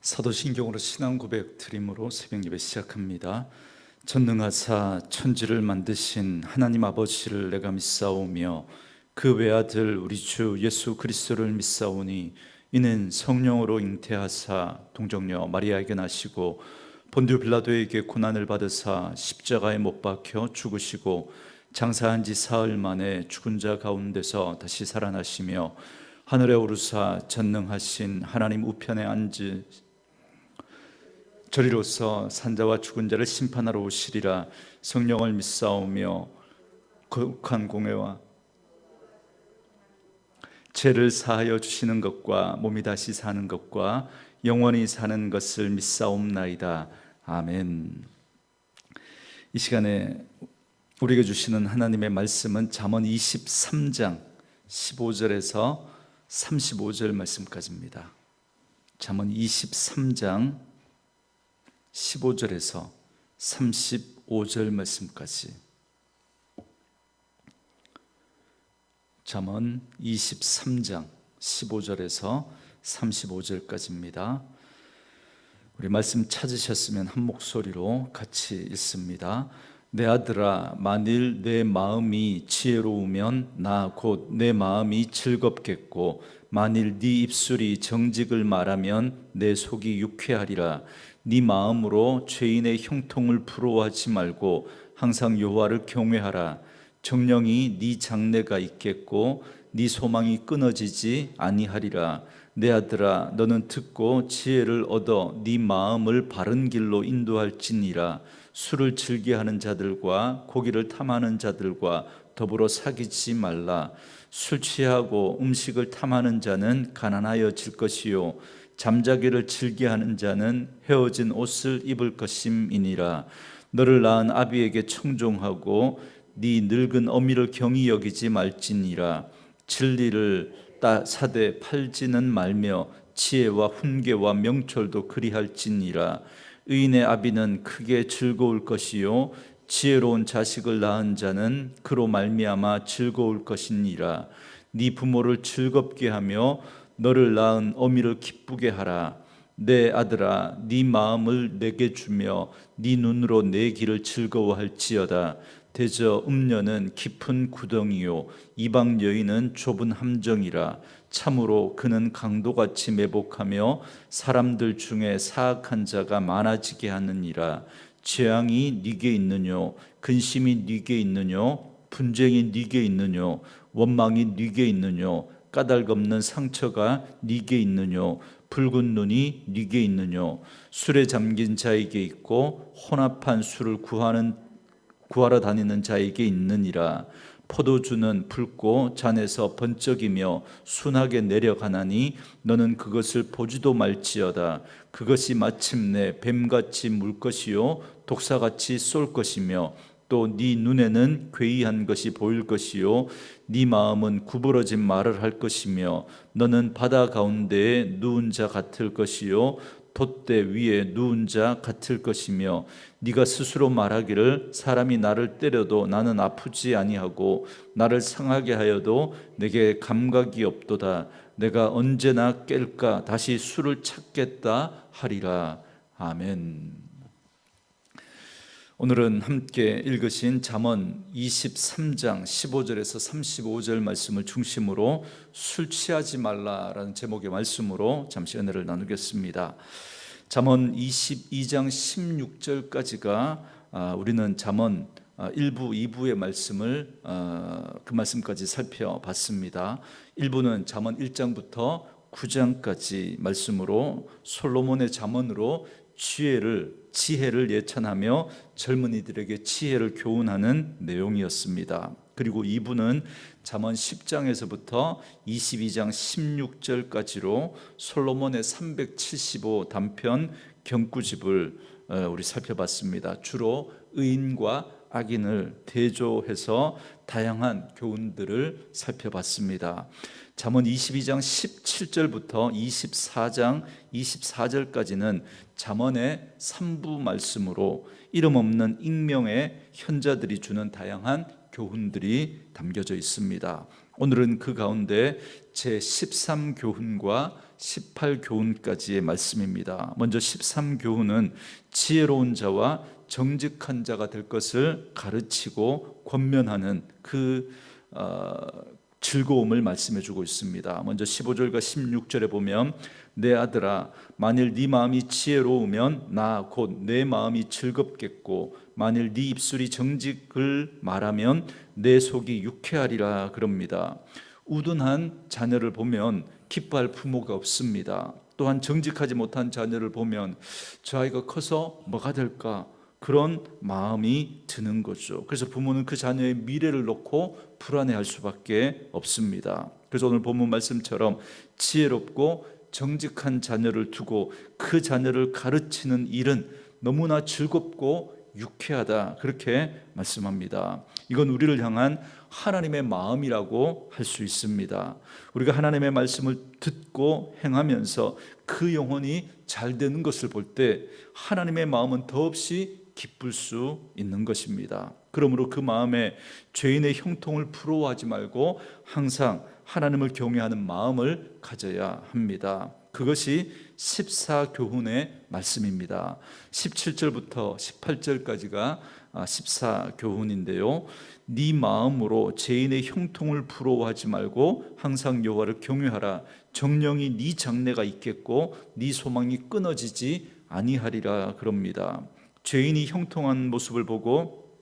사도신경으로 신앙 고백 드림으로 새벽 예배 시작합니다. 전능하사 천지를 만드신 하나님 아버지를 내가 믿사오며 그 외아들 우리 주 예수 그리스도를 믿사오니 이는 성령으로 잉태하사 동정녀 마리아에게 나시고 본디오 빌라도에게 고난을 받으사 십자가에 못 박혀 죽으시고 장사한 지 사흘 만에 죽은 자 가운데서 다시 살아나시며 하늘에 오르사 전능하신 하나님 우편에 앉으 저리로서 산자와 죽은 자를 심판하러 오시리라. 성령을 믿사오며 거룩한 공회와 죄를 사하여 주시는 것과 몸이 다시 사는 것과 영원히 사는 것을 믿사옵나이다. 아멘. 이 시간에 우리에게 주시는 하나님의 말씀은 잠언 23장 15절에서 35절 말씀까지입니다. 잠언 23장 15절에서 35절 말씀까지. 잠언 23장 15절에서 35절까지입니다. 우리 말씀 찾으셨으면 한 목소리로 같이 읽습니다. 내 아들아, 만일 내 마음이 지혜로우면 나 곧 내 마음이 즐겁겠고 만일 네 입술이 정직을 말하면 내 속이 유쾌하리라. 네 마음으로 죄인의 형통을 부러워하지 말고 항상 여호와를 경외하라. 정령이 네 장래가 있겠고 네 소망이 끊어지지 아니하리라. 내 아들아, 너는 듣고 지혜를 얻어 네 마음을 바른 길로 인도할지니라. 술을 즐겨하는 자들과 고기를 탐하는 자들과 더불어 사귀지 말라. 술 취하고 음식을 탐하는 자는 가난하여질 것이요 잠자기를 즐겨하는 자는 헤어진 옷을 입을 것임이니라. 너를 낳은 아비에게 청종하고 네 늙은 어미를 경히 여기지 말지니라. 진리를 사되 팔지는 말며 지혜와 훈계와 명철도 그리할지니라. 의인의 아비는 크게 즐거울 것이요 지혜로운 자식을 낳은 자는 그로 말미암아 즐거울 것이니라. 네 부모를 즐겁게 하며 너를 낳은 어미를 기쁘게 하라. 내 아들아, 네 마음을 내게 주며 네 눈으로 내 길을 즐거워할지어다. 대저 음녀는 깊은 구덩이요 이방 여인은 좁은 함정이라. 참으로 그는 강도같이 매복하며 사람들 중에 사악한 자가 많아지게 하느니라. 재앙이 네게 있느뇨 근심이 네게 있느뇨 분쟁이 네게 있느뇨 원망이 네게 있느뇨 까닭없는 상처가 네게 있느뇨 붉은 눈이 네게 있느뇨 술에 잠긴 자에게 있고 혼합한 술을 구하러 다니는 자에게 있느니라. 포도주는 붉고 잔에서 번쩍이며 순하게 내려가나니 너는 그것을 보지도 말지어다. 그것이 마침내 뱀같이 물 것이요 독사같이 쏠 것이며 또 네 눈에는 괴이한 것이 보일 것이요 네 마음은 구부러진 말을 할 것이며 너는 바다 가운데에 누운 자 같을 것이요 돛대 위에 누운 자 같을 것이며 네가 스스로 말하기를 사람이 나를 때려도 나는 아프지 아니하고 나를 상하게 하여도 내게 감각이 없도다. 내가 언제나 깰까 다시 술을 찾겠다 하리라. 아멘. 오늘은 함께 읽으신 잠언 23장 15절에서 35절 말씀을 중심으로 술 취하지 말라라는 제목의 말씀으로 잠시 은혜를 나누겠습니다. 잠언 22장 16절까지가 우리는 잠언 1부, 2부의 말씀을 그 말씀까지 살펴봤습니다. 1부는 잠언 1장부터 9장까지 말씀으로 솔로몬의 잠언으로 지혜를 예찬하며 젊은이들에게 지혜를 교훈하는 내용이었습니다. 그리고 2부는 잠언 10장에서부터 22장 16절까지로 솔로몬의 375 단편 경구집을 우리 살펴봤습니다. 주로 의인과 악인을 대조해서 다양한 교훈들을 살펴봤습니다. 잠언 22장 17절부터 24장 24절까지는 잠언의 3부 말씀으로 이름 없는 익명의 현자들이 주는 다양한 교훈들이 담겨져 있습니다. 오늘은 그 가운데 제13교훈과 18교훈까지의 말씀입니다. 먼저 13교훈은 지혜로운 자와 정직한 자가 될 것을 가르치고 권면하는 그 즐거움을 말씀해 주고 있습니다. 먼저 15절과 16절에 보면 내 아들아 만일 네 마음이 지혜로우면 나 곧 내 마음이 즐겁겠고 만일 네 입술이 정직을 말하면 내 속이 유쾌하리라 그럽니다. 우둔한 자녀를 보면 기뻐할 부모가 없습니다. 또한 정직하지 못한 자녀를 보면 저 아이가 커서 뭐가 될까 그런 마음이 드는 거죠. 그래서 부모는 그 자녀의 미래를 놓고 불안해할 수밖에 없습니다. 그래서 오늘 본문 말씀처럼 지혜롭고 정직한 자녀를 두고 그 자녀를 가르치는 일은 너무나 즐겁고 유쾌하다 그렇게 말씀합니다. 이건 우리를 향한 하나님의 마음이라고 할 수 있습니다. 우리가 하나님의 말씀을 듣고 행하면서 그 영혼이 잘 되는 것을 볼 때 하나님의 마음은 더없이 기쁠 수 있는 것입니다. 그러므로 그 마음에 죄인의 형통을 부러워하지 말고 항상 하나님을 경외하는 마음을 가져야 합니다. 그것이 14교훈의 말씀입니다. 17절부터 18절까지가 14교훈인데요. 네 마음으로 죄인의 형통을 부러워하지 말고 항상 여호와를 경외하라. 정령이 네 장래가 있겠고 네 소망이 끊어지지 아니하리라 그럽니다. 죄인이 형통한 모습을 보고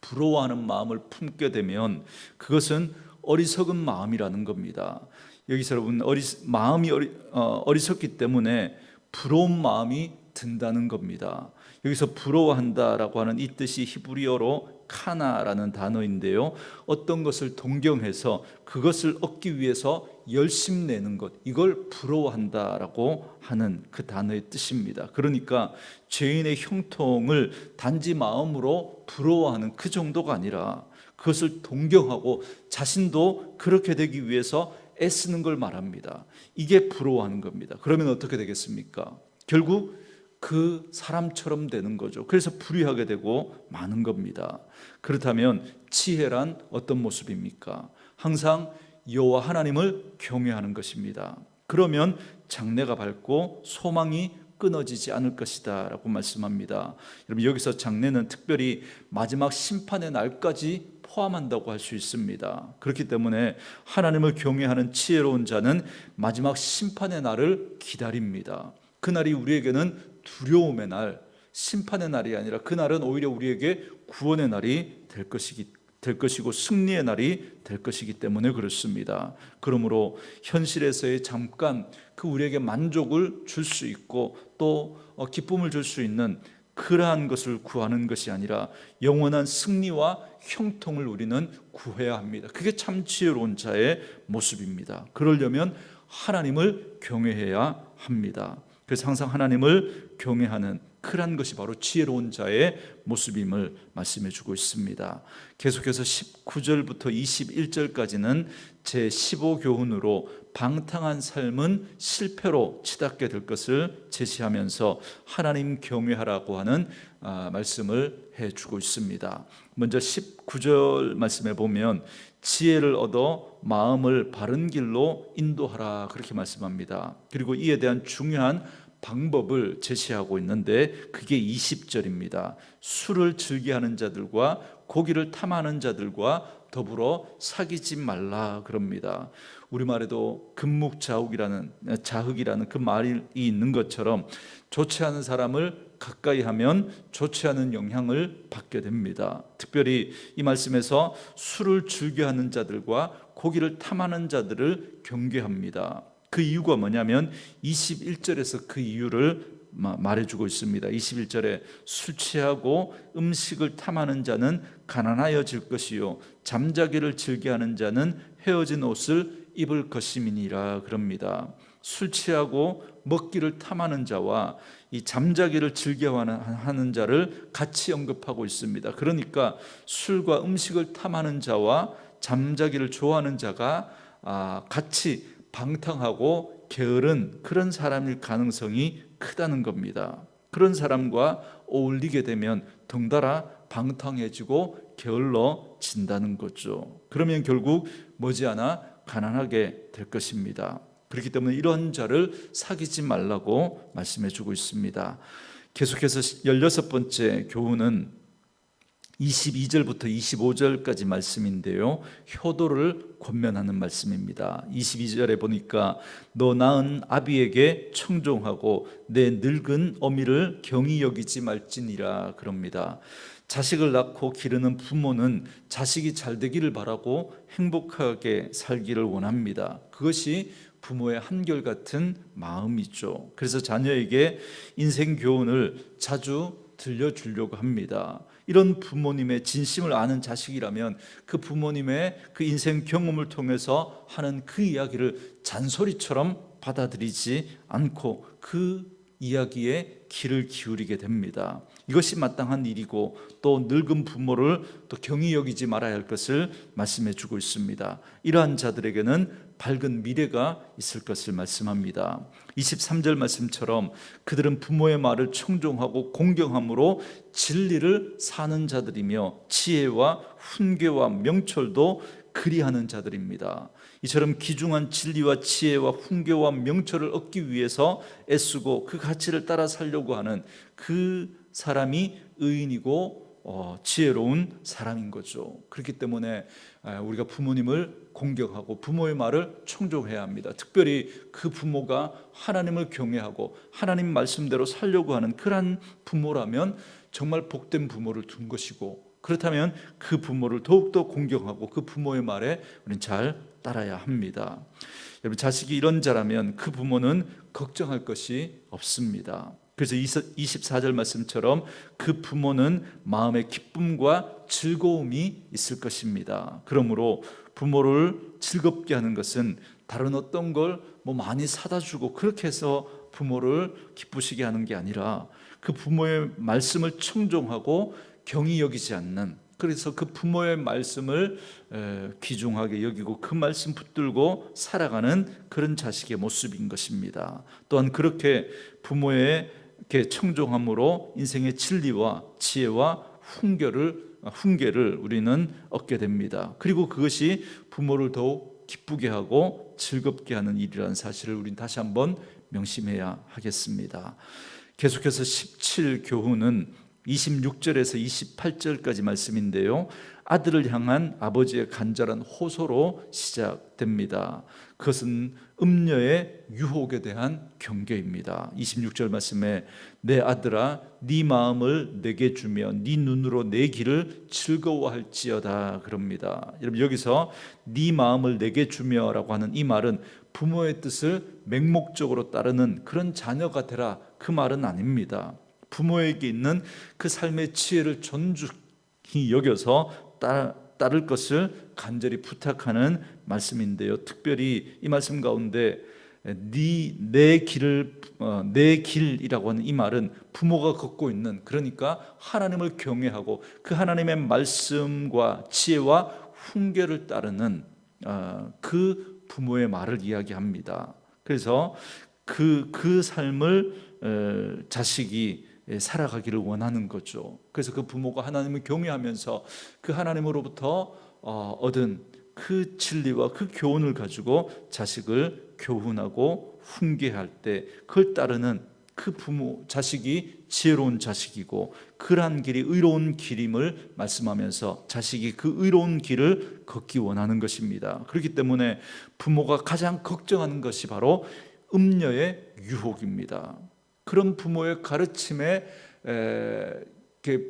부러워하는 마음을 품게 되면 그것은 어리석은 마음이라는 겁니다. 여기서 여러분 마음이 어리석기 때문에 부러운 마음이 든다는 겁니다. 여기서 부러워한다라고 하는 이 뜻이 히브리어로 카나라는 단어인데요. 어떤 것을 동경해서 그것을 얻기 위해서 열심내는 것, 이걸 부러워한다라고 하는 그 단어의 뜻입니다. 그러니까 죄인의 형통을 단지 마음으로 부러워하는 그 정도가 아니라 그것을 동경하고 자신도 그렇게 되기 위해서 애쓰는 걸 말합니다. 이게 부러워하는 겁니다. 그러면 어떻게 되겠습니까? 결국 그 사람처럼 되는 거죠. 그래서 불의하게 되고 마는 겁니다. 그렇다면 지혜란 어떤 모습입니까? 항상 여호와 하나님을 경외하는 것입니다. 그러면 장래가 밝고 소망이 끊어지지 않을 것이다 라고 말씀합니다. 여러분 여기서 장래는 특별히 마지막 심판의 날까지 포함한다고 할 수 있습니다. 그렇기 때문에 하나님을 경외하는 지혜로운 자는 마지막 심판의 날을 기다립니다. 그날이 우리에게는 두려움의 날, 심판의 날이 아니라 그날은 오히려 우리에게 구원의 날이 될 것이고 승리의 날이 될 것이기 때문에 그렇습니다. 그러므로 현실에서의 잠깐 그 우리에게 만족을 줄 수 있고 또 기쁨을 줄 수 있는 그러한 것을 구하는 것이 아니라 영원한 승리와 형통을 우리는 구해야 합니다. 그게 참 지혜로운 자의 모습입니다. 그러려면 하나님을 경외해야 합니다. 그래서 항상 하나님을 경외하는 그러한 것이 바로 지혜로운 자의 모습임을 말씀해 주고 있습니다. 계속해서 19절부터 21절까지는 제15교훈으로 방탕한 삶은 실패로 치닫게 될 것을 제시하면서 하나님 경외하라고 하는 말씀을 해주고 있습니다. 먼저 19절 말씀에 보면 지혜를 얻어 마음을 바른 길로 인도하라 그렇게 말씀합니다. 그리고 이에 대한 중요한 방법을 제시하고 있는데 그게 20절입니다. 술을 즐겨하는 자들과 고기를 탐하는 자들과 더불어 사귀지 말라 그럽니다. 우리말에도 금묵자흑이라는 그 말이 있는 것처럼 좋지 않은 사람을 가까이 하면 좋지 않은 영향을 받게 됩니다. 특별히 이 말씀에서 술을 즐겨하는 자들과 고기를 탐하는 자들을 경계합니다. 그 이유가 뭐냐면 21절에서 그 이유를 말해주고 있습니다. 21절에 술 취하고 음식을 탐하는 자는 가난하여질 것이요 잠자기를 즐겨하는 자는 헤어진 옷을 입을 것임이니라 그럽니다. 술 취하고 먹기를 탐하는 자와 이 잠자기를 즐겨하는 자를 같이 언급하고 있습니다. 그러니까 술과 음식을 탐하는 자와 잠자기를 좋아하는 자가 같이 방탕하고 게으른 그런 사람일 가능성이 크다는 겁니다. 그런 사람과 어울리게 되면 덩달아 방탕해지고 게을러진다는 거죠. 그러면 결국 머지않아 가난하게 될 것입니다. 그렇기 때문에 이런 자를 사귀지 말라고 말씀해 주고 있습니다. 계속해서 16번째 교훈은 22절부터 25절까지 말씀인데요, 효도를 권면하는 말씀입니다. 22절에 보니까 너 낳은 아비에게 청종하고 내 늙은 어미를 경히 여기지 말지니라 그럽니다. 자식을 낳고 기르는 부모는 자식이 잘 되기를 바라고 행복하게 살기를 원합니다. 그것이 부모의 한결같은 마음이죠. 그래서 자녀에게 인생 교훈을 자주 들려주려고 합니다. 이런 부모님의 진심을 아는 자식이라면 그 부모님의 그 인생 경험을 통해서 하는 그 이야기를 잔소리처럼 받아들이지 않고 그 이야기에 귀를 기울이게 됩니다. 이것이 마땅한 일이고 또 늙은 부모를 또 경히 여기지 말아야 할 것을 말씀해 주고 있습니다. 이러한 자들에게는 밝은 미래가 있을 것을 말씀합니다. 23절 말씀처럼 그들은 부모의 말을 청종하고 공경함으로 진리를 사는 자들이며 지혜와 훈계와 명철도 그리하는 자들입니다. 이처럼 귀중한 진리와 지혜와 훈계와 명철을 얻기 위해서 애쓰고 그 가치를 따라 살려고 하는 그 사람이 의인이고 지혜로운 사람인 거죠. 그렇기 때문에 우리가 부모님을 공경하고 부모의 말을 청종해야 합니다. 특별히 그 부모가 하나님을 경외하고 하나님 말씀대로 살려고 하는 그러한 부모라면 정말 복된 부모를 둔 것이고, 그렇다면 그 부모를 더욱더 공경하고 그 부모의 말에 우리는 잘 따라야 합니다. 여러분, 자식이 이런 자라면 그 부모는 걱정할 것이 없습니다. 그래서 24절 말씀처럼 그 부모는 마음의 기쁨과 즐거움이 있을 것입니다. 그러므로 부모를 즐겁게 하는 것은 다른 어떤 걸 많이 사다 주고 그렇게 해서 부모를 기쁘시게 하는 게 아니라 그 부모의 말씀을 청종하고 경히 여기지 않는, 그래서 그 부모의 말씀을 귀중하게 여기고 그 말씀 붙들고 살아가는 그런 자식의 모습인 것입니다. 또한 그렇게 부모에게 청종함으로 인생의 진리와 지혜와 훈계를 우리는 얻게 됩니다. 그리고 그것이 부모를 더욱 기쁘게 하고 즐겁게 하는 일이라는 사실을 우리는 다시 한번 명심해야 하겠습니다. 계속해서 17교훈은 26절에서 28절까지 말씀인데요, 아들을 향한 아버지의 간절한 호소로 시작됩니다. 그것은 음녀의 유혹에 대한 경계입니다. 26절 말씀에 내 아들아 네 마음을 내게 주며 네 눈으로 내 길을 즐거워할지어다 그럽니다. 여러분, 여기서 네 마음을 내게 주며 라고 하는 이 말은 부모의 뜻을 맹목적으로 따르는 그런 자녀가 되라, 그 말은 아닙니다. 부모에게 있는 그 삶의 지혜를 존중히 여겨서 따를 것을 간절히 부탁하는 말씀인데요, 특별히 이 말씀 가운데 내 길이라고 하는 이 말은 부모가 걷고 있는, 그러니까 하나님을 경외하고 그 하나님의 말씀과 지혜와 훈계를 따르는 그 부모의 말을 이야기합니다. 그래서 그 삶을 자식이 살아가기를 원하는 거죠. 그래서 그 부모가 하나님을 경외하면서 그 하나님으로부터 얻은 그 진리와 그 교훈을 가지고 자식을 교훈하고 훈계할 때 그걸 따르는 그 부모, 자식이 지혜로운 자식이고 그러한 길이 의로운 길임을 말씀하면서 자식이 그 의로운 길을 걷기 원하는 것입니다. 그렇기 때문에 부모가 가장 걱정하는 것이 바로 음녀의 유혹입니다. 그런 부모의 가르침에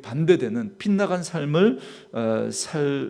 반대되는 빗나간 삶을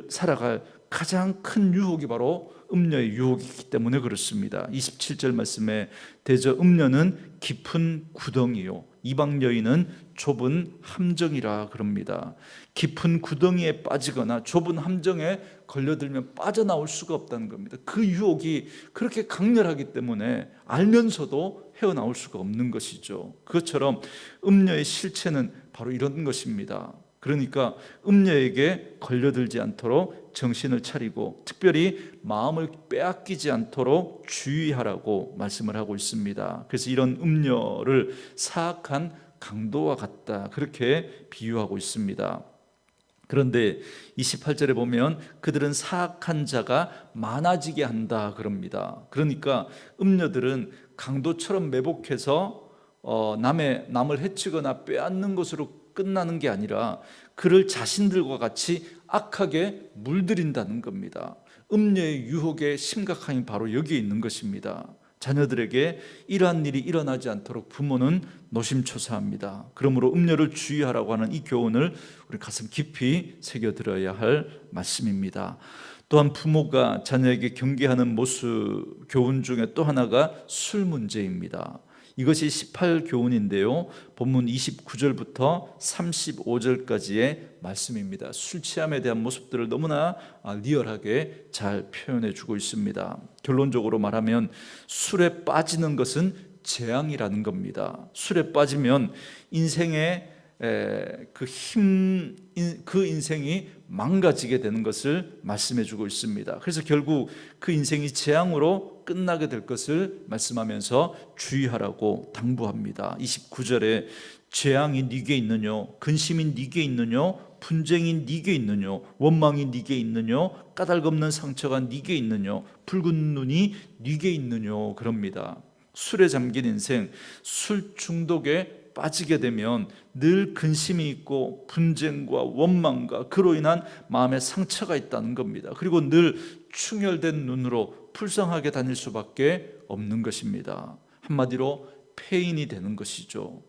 살아갈 가장 큰 유혹이 바로 음녀의 유혹이기 때문에 그렇습니다. 27절 말씀에 대저 음녀는 깊은 구덩이요 이방 여인은 좁은 함정이라 그럽니다. 깊은 구덩이에 빠지거나 좁은 함정에 걸려들면 빠져나올 수가 없다는 겁니다. 그 유혹이 그렇게 강렬하기 때문에 알면서도 헤어나올 수가 없는 것이죠. 그것처럼 음녀의 실체는 바로 이런 것입니다. 그러니까 음녀에게 걸려들지 않도록 정신을 차리고 특별히 마음을 빼앗기지 않도록 주의하라고 말씀을 하고 있습니다. 그래서 이런 음녀를 사악한 강도와 같다, 그렇게 비유하고 있습니다. 그런데 28절에 보면 그들은 사악한 자가 많아지게 한다 그럽니다. 그러니까 음녀들은 강도처럼 매복해서 남을 해치거나 빼앗는 것으로 끝나는 게 아니라 그를 자신들과 같이 악하게 물들인다는 겁니다. 음녀의 유혹의 심각함이 바로 여기에 있는 것입니다. 자녀들에게 이러한 일이 일어나지 않도록 부모는 노심초사합니다. 그러므로 음녀를 주의하라고 하는 이 교훈을 우리 가슴 깊이 새겨들어야 할 말씀입니다. 또한 부모가 자녀에게 경계하는 모습 교훈 중에 또 하나가 술 문제입니다. 이것이 18교훈인데요 본문 29절부터 35절까지의 말씀입니다. 술 취함에 대한 모습들을 너무나 리얼하게 잘 표현해 주고 있습니다. 결론적으로 말하면 술에 빠지는 것은 재앙이라는 겁니다. 술에 빠지면 인생의 그 인생이 망가지게 되는 것을 말씀해 주고 있습니다. 그래서 결국 그 인생이 재앙으로 끝나게 될 것을 말씀하면서 주의하라고 당부합니다. 29절에 재앙이 네게 있느냐, 근심이 네게 있느냐, 분쟁이 네게 있느냐, 원망이 네게 있느냐, 까닭없는 상처가 네게 있느냐, 붉은 눈이 네게 있느냐 그럽니다. 술에 잠긴 인생, 술 중독에 빠지게 되면 늘 근심이 있고 분쟁과 원망과 그로 인한 마음의 상처가 있다는 겁니다. 그리고 늘 충혈된 눈으로 불쌍하게 다닐 수밖에 없는 것입니다. 한마디로 폐인이 되는 것이죠.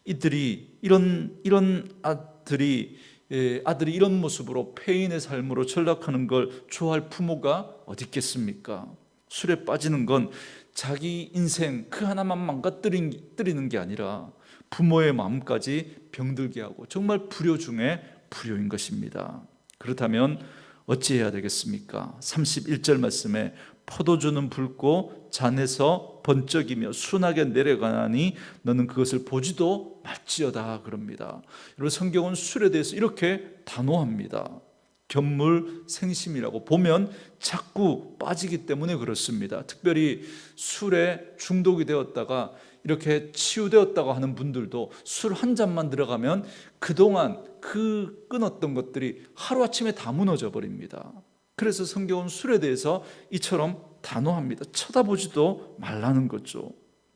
이런 아들이 이런 모습으로 폐인의 삶으로 전락하는 걸 좋아할 부모가 어디 있겠습니까? 술에 빠지는 건 자기 인생 그 하나만 망가뜨리는 게 아니라 부모의 마음까지 병들게 하고 정말 불효 중에 불효인 것입니다. 그렇다면 어찌해야 되겠습니까? 31절 말씀에 포도주는 붉고 잔에서 번쩍이며 순하게 내려가나니 너는 그것을 보지도 말지어다 그럽니다. 여러분 성경은 술에 대해서 이렇게 단호합니다. 견물생심이라고 보면 자꾸 빠지기 때문에 그렇습니다. 특별히 술에 중독이 되었다가 이렇게 치유되었다고 하는 분들도 술 한 잔만 들어가면 그동안 그 끊었던 것들이 하루아침에 다 무너져 버립니다. 그래서 성경은 술에 대해서 이처럼 단호합니다. 쳐다보지도 말라는 거죠.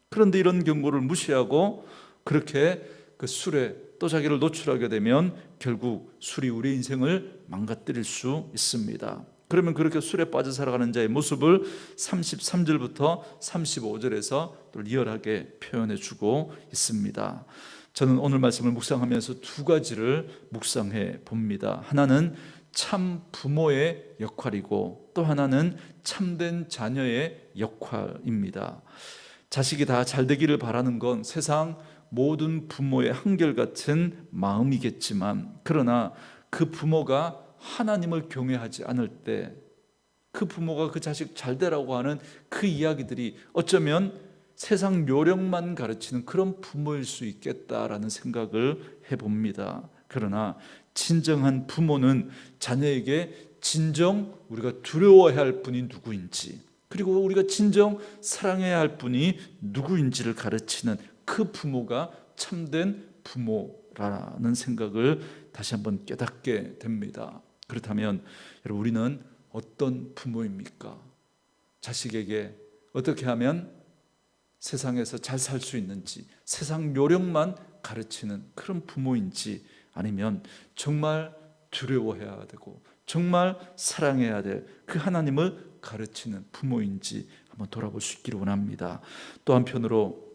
그런데 이런 경고를 무시하고 그렇게 그 술에 또 자기를 노출하게 되면 결국 술이 우리 인생을 망가뜨릴 수 있습니다. 그러면 그렇게 술에 빠져 살아가는 자의 모습을 33절부터 35절에서 또 리얼하게 표현해 주고 있습니다. 저는 오늘 말씀을 묵상하면서 두 가지를 묵상해 봅니다. 하나는 참 부모의 역할이고 또 하나는 참된 자녀의 역할입니다. 자식이 다 잘 되기를 바라는 건 세상 모든 부모의 한결같은 마음이겠지만 그러나 그 부모가 하나님을 경외하지 않을 때 그 부모가 그 자식 잘 되라고 하는 그 이야기들이 어쩌면 세상 요령만 가르치는 그런 부모일 수 있겠다라는 생각을 해봅니다. 그러나 진정한 부모는 자녀에게 진정 우리가 두려워해야 할 분이 누구인지 그리고 우리가 진정 사랑해야 할 분이 누구인지를 가르치는 그 부모가 참된 부모라는 생각을 다시 한번 깨닫게 됩니다. 그렇다면 여러분 우리는 어떤 부모입니까? 자식에게 어떻게 하면 세상에서 잘 살 수 있는지 세상 요령만 가르치는 그런 부모인지 아니면 정말 두려워해야 되고 정말 사랑해야 될 그 하나님을 가르치는 부모인지 한번 돌아볼 수 있기를 원합니다. 또 한편으로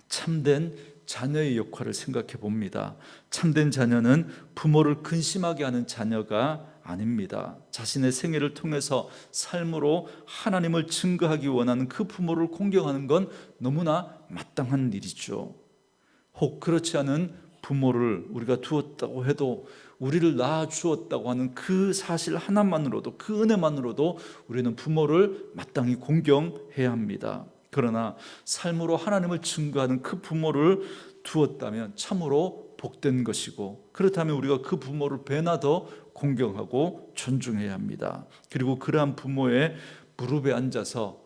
참된 자녀의 역할을 생각해 봅니다. 참된 자녀는 부모를 근심하게 하는 자녀가 아닙니다. 자신의 생애를 통해서 삶으로 하나님을 증거하기 원하는 그 부모를 공경하는 건 너무나 마땅한 일이죠. 혹 그렇지 않은 부모를 우리가 두었다고 해도 우리를 낳아 주었다고 하는 그 사실 하나만으로도 그 은혜만으로도 우리는 부모를 마땅히 공경해야 합니다. 그러나 삶으로 하나님을 증거하는 그 부모를 두었다면 참으로 복된 것이고 그렇다면 우리가 그 부모를 배나 더 공경하고 존중해야 합니다. 그리고 그러한 부모의 무릎에 앉아서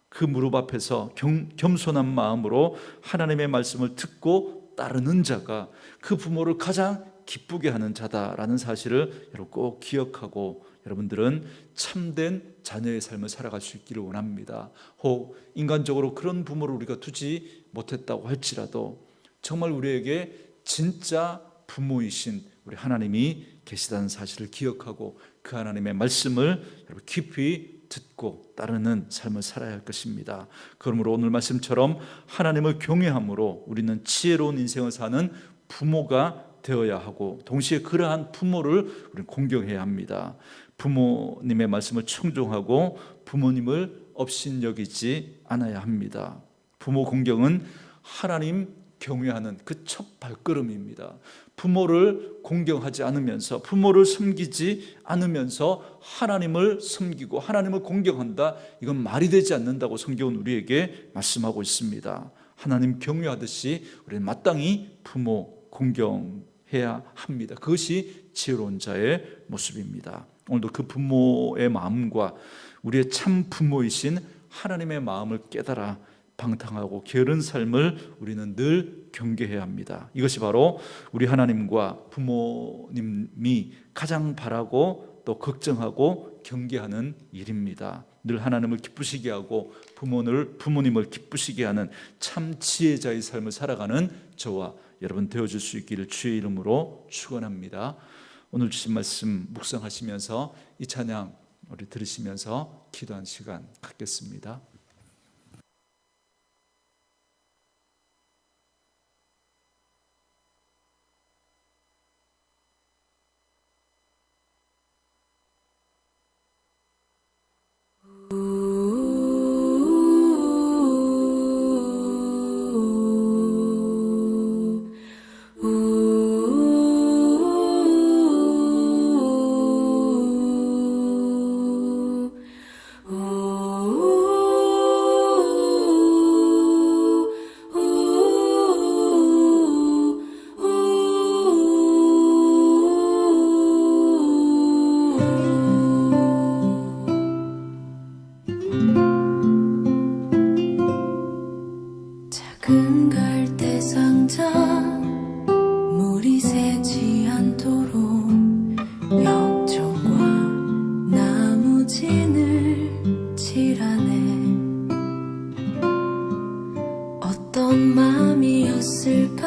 그 무릎 앞에서 겸손한 마음으로 하나님의 말씀을 듣고 따르는 자가 그 부모를 가장 기쁘게 하는 자다라는 사실을 여러분 꼭 기억하고 여러분들은 참된 자녀의 삶을 살아갈 수 있기를 원합니다. 혹 인간적으로 그런 부모를 우리가 두지 못했다고 할지라도 정말 우리에게 진짜 부모이신 우리 하나님이 계시다는 사실을 기억하고 그 하나님의 말씀을 여러분 깊이 듣고 따르는 삶을 살아야 할 것입니다. 그러므로 오늘 말씀처럼 하나님을 경외함으로 우리는 지혜로운 인생을 사는 부모가 되어야 하고 동시에 그러한 부모를 우리는 공경해야 합니다. 부모님의 말씀을 청종하고 부모님을 업신여기지 않아야 합니다. 부모 공경은 하나님 경외하는 그 첫 발걸음입니다. 부모를 공경하지 않으면서 부모를 섬기지 않으면서 하나님을 섬기고 하나님을 공경한다, 이건 말이 되지 않는다고 성경은 우리에게 말씀하고 있습니다. 하나님 경외하듯이 우리는 마땅히 부모 공경해야 합니다. 그것이 지혜로운 자의 모습입니다. 오늘도 그 부모의 마음과 우리의 참 부모이신 하나님의 마음을 깨달아 방탕하고 게으른 삶을 우리는 늘 경계해야 합니다. 이것이 바로 우리 하나님과 부모님이 가장 바라고 또 걱정하고 경계하는 일입니다. 늘 하나님을 기쁘시게 하고 부모님을 기쁘시게 하는 참 지혜자의 삶을 살아가는 저와 여러분 되어줄 수 있기를 주의 이름으로 축원합니다. 오늘 주신 말씀 묵상하시면서 이 찬양 우리 들으시면서 기도한 시간 갖겠습니다. 작은 갈대 상자 물이 새지 않도록 역청과 나무진을 칠하네. 어떤 맘이었을까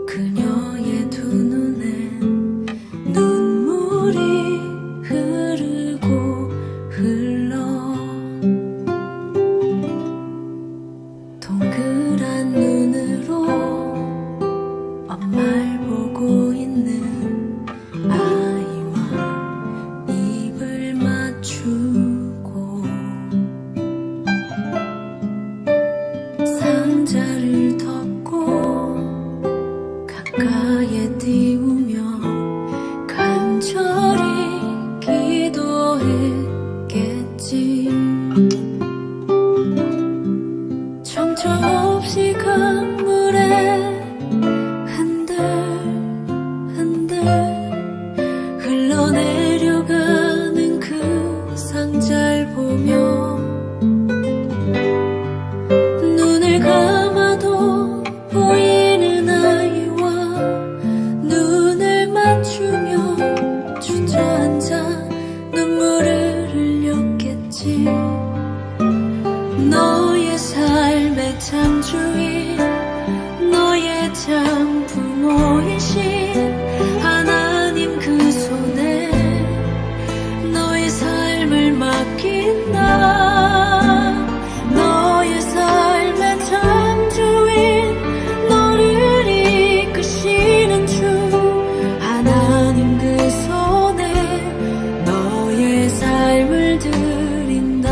그녀의 두 눈엔 눈물이 흐르고 흘러 동그란 눈으로 엄마를 보고 있는 아이와 입을 맞추고 상자를 덮고 가까이에 띄우며 간절히 기도했겠지. 정처 없이 강물에 흔들흔들 흘러내려가는 그 상자를 보며 눈을 감아도 보이는 아이와 눈을 맞추며 주저앉아 눈물을 흘렸겠지. 너의 삶의 참 주인, 너의 참 부모이신 하나님 그 손에 너의 삶을 맡긴다. 너의 삶의 참 주인, 너를 이끄시는 주 하나님 그 손에 너의 삶을 드린다.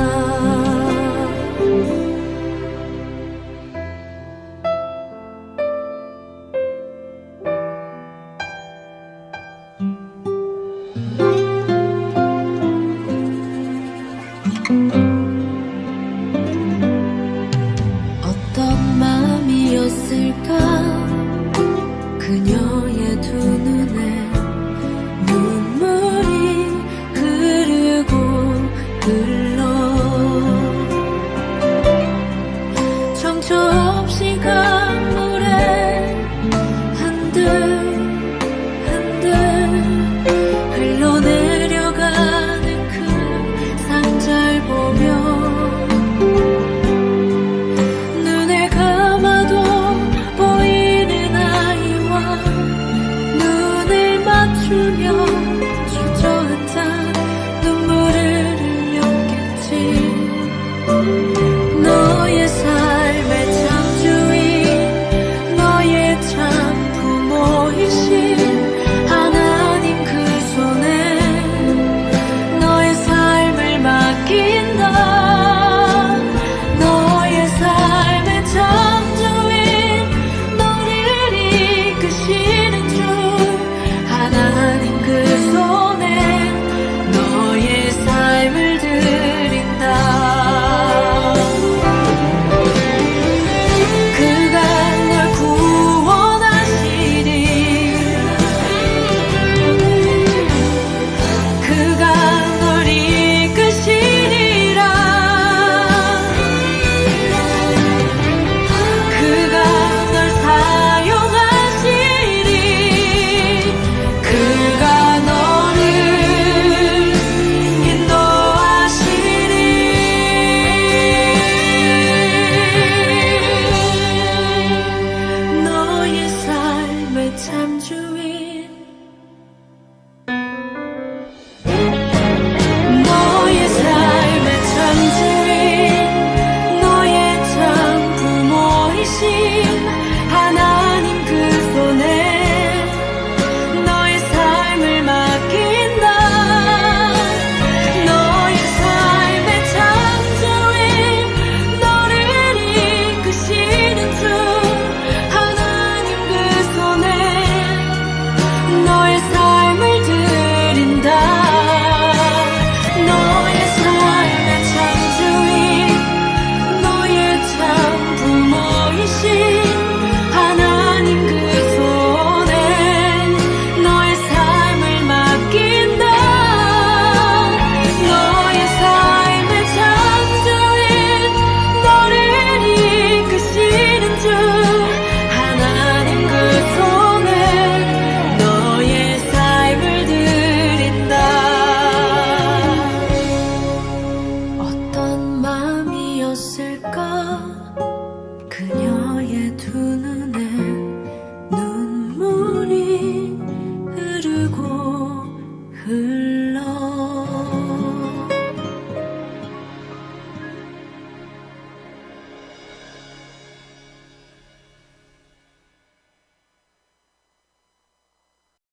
어떤 마음이었을까 그녀의 두 눈에 눈물이 흐르고 흘러 정처 없이 강물에 흔들 맡긴다. 너의 삶의 창조인 너를 이끄시는 주 하나님 그 손에 너의 삶을 드린다. 그가 널 구원하시리. 그가 널 이끄시리라. 그가 널 사용하시리. 그가 너를 인도하시리. 너의 삶의 참주인 너의 삶의 참주인 너의 참 부모이신 하나님 그 손에 너의 삶을 맡긴다. 너의 삶의 창조인 너를 이끄시는 주 하나님 그 손에 너의 삶을 드린다. 너의 삶의 창조인 너의 참 부모이신 하나님 그 손에 너의 삶을 맡긴다. 너의 삶의 창조인 너를 이끄시는 주 하나님 그 손에 너의 삶을 드린다. 어떤 마음이었을까 그녀의 두 눈에 눈물이 흐르고